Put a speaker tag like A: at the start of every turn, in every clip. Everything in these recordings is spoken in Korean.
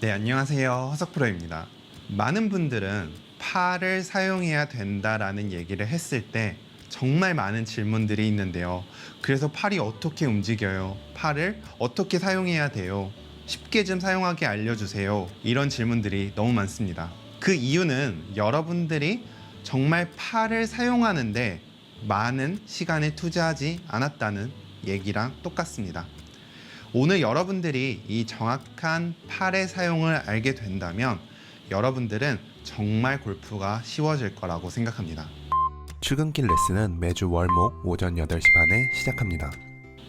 A: 네, 안녕하세요. 허석프로입니다. 많은 분들은 팔을 사용해야 된다라는 얘기를 했을 때 정말 많은 질문들이 있는데요. 그래서 팔이 어떻게 움직여요? 팔을 어떻게 사용해야 돼요? 쉽게 좀 사용하게 알려주세요. 이런 질문들이 너무 많습니다. 그 이유는 여러분들이 정말 팔을 사용하는데 많은 시간을 투자하지 않았다는 얘기랑 똑같습니다. 오늘 여러분들이 이 정확한 팔의 사용을 알게 된다면 여러분들은 정말 골프가 쉬워질 거라고 생각합니다.
B: 출근길 레슨은 매주 월목 오전 8시 반에 시작합니다.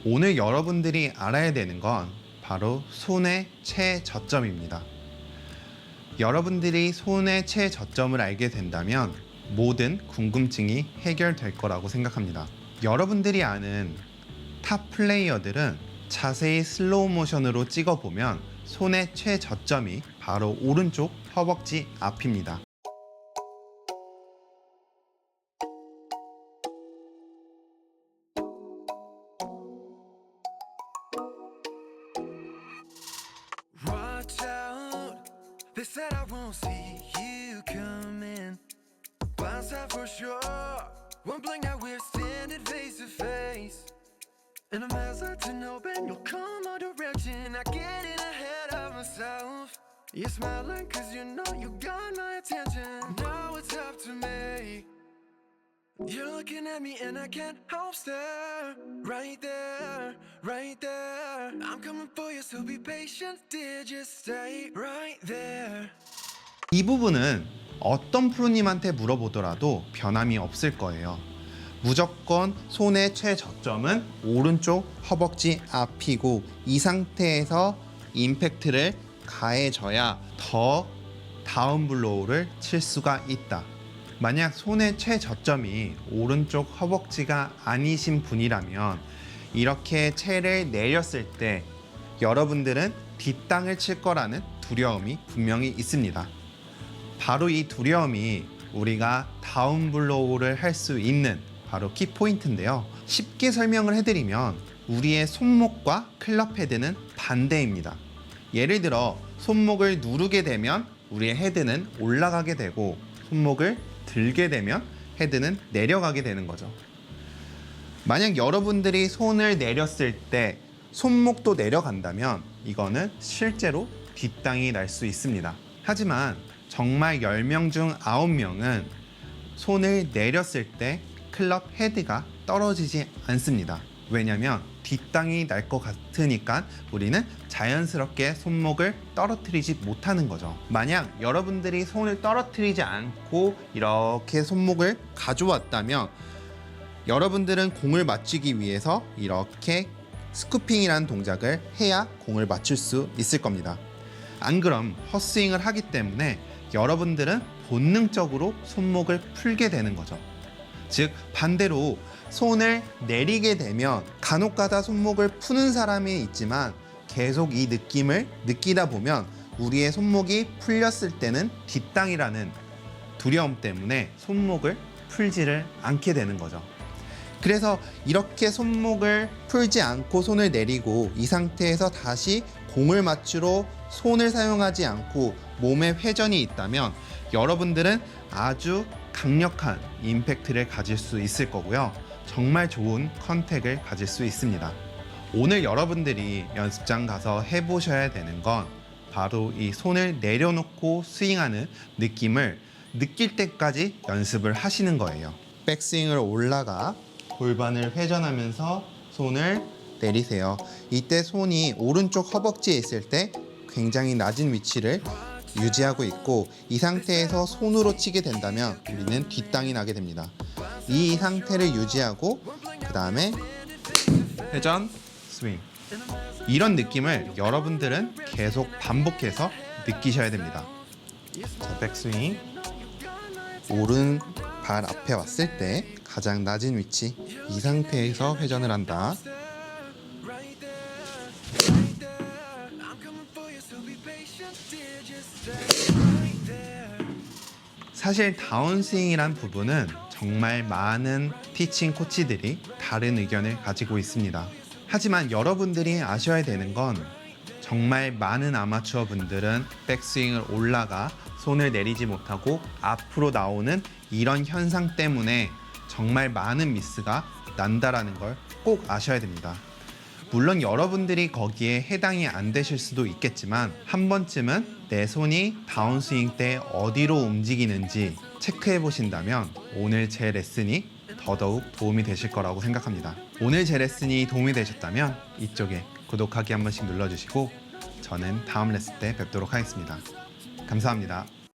A: 오늘 여러분들이 알아야 되는 건 바로 손의 최저점입니다. 여러분들이 손의 최저점을 알게 된다면 모든 궁금증이 해결될 거라고 생각합니다. 여러분들이 아는 탑 플레이어들은 자세히 슬로우 모션으로 찍어보면 손의 최저점이 바로 오른쪽 허벅지 앞입니다.
C: Watch out, they said I won't see you coming. Blindside for sure. One blink now we're standing face to face. And I'm hesitant, hoping you'll come our direction. I get in ahead of myself. You're smiling cause you know you got my attention. Now it's up to me. You're looking at me and I can't help stare. Right there, right there. I'm coming for you, so be patient. Dear, just stay right there.
A: 이 부분은 어떤 프로님한테 물어보더라도 변함이 없을 거예요. 무조건 손의 최저점은 오른쪽 허벅지 앞이고 이 상태에서 임팩트를 가해져야 더 다운블로우를 칠 수가 있다. 만약 손의 최저점이 오른쪽 허벅지가 아니신 분이라면 이렇게 채를 내렸을 때 여러분들은 뒷땅을 칠 거라는 두려움이 분명히 있습니다. 바로 이 두려움이 우리가 다운블로우를 할 수 있는 바로 키포인트인데요. 쉽게 설명을 해드리면 우리의 손목과 클럽 헤드는 반대입니다. 예를 들어 손목을 누르게 되면 우리의 헤드는 올라가게 되고 손목을 들게 되면 헤드는 내려가게 되는 거죠. 만약 여러분들이 손을 내렸을 때 손목도 내려간다면 이거는 실제로 뒷땅이 날 수 있습니다. 하지만 정말 10명 중 9명은 손을 내렸을 때 클럽 헤드가 떨어지지 않습니다. 왜냐면 뒷땅이 날 것 같으니까 우리는 자연스럽게 손목을 떨어뜨리지 못하는 거죠. 만약 여러분들이 손을 떨어뜨리지 않고 이렇게 손목을 가져왔다면 여러분들은 공을 맞추기 위해서 이렇게 스쿠핑이라는 동작을 해야 공을 맞출 수 있을 겁니다. 안 그럼 헛스윙을 하기 때문에 여러분들은 본능적으로 손목을 풀게 되는 거죠. 즉 반대로 손을 내리게 되면 간혹가다 손목을 푸는 사람이 있지만 계속 이 느낌을 느끼다 보면 우리의 손목이 풀렸을 때는 뒷땅이라는 두려움 때문에 손목을 풀지를 않게 되는 거죠. 그래서 이렇게 손목을 풀지 않고 손을 내리고 이 상태에서 다시 공을 맞추러 손을 사용하지 않고 몸에 회전이 있다면 여러분들은 아주 강력한 임팩트를 가질 수 있을 거고요. 정말 좋은 컨택을 가질 수 있습니다. 오늘 여러분들이 연습장 가서 해보셔야 되는 건 바로 이 손을 내려놓고 스윙하는 느낌을 느낄 때까지 연습을 하시는 거예요. 백스윙을 올라가 골반을 회전하면서 손을 내리세요. 이때 손이 오른쪽 허벅지에 있을 때 굉장히 낮은 위치를 유지하고 있고 이 상태에서 손으로 치게 된다면 우리는 뒷땅이 나게 됩니다. 이 상태를 유지하고 그 다음에 회전, 스윙 이런 느낌을 여러분들은 계속 반복해서 느끼셔야 됩니다. 자, 백스윙 오른 발 앞에 왔을 때 가장 낮은 위치 이 상태에서 회전을 한다. 사실 다운스윙이란 부분은 정말 많은 티칭 코치들이 다른 의견을 가지고 있습니다. 하지만 여러분들이 아셔야 되는 건 정말 많은 아마추어 분들은 백스윙을 올라가 손을 내리지 못하고 앞으로 나오는 이런 현상 때문에 정말 많은 미스가 난다라는 걸 꼭 아셔야 됩니다. 물론 여러분들이 거기에 해당이 안 되실 수도 있겠지만 한 번쯤은 내 손이 다운스윙 때 어디로 움직이는지 체크해 보신다면 오늘 제 레슨이 더더욱 도움이 되실 거라고 생각합니다. 오늘 제 레슨이 도움이 되셨다면 이쪽에 구독하기 한 번씩 눌러주시고 저는 다음 레슨 때 뵙도록 하겠습니다. 감사합니다.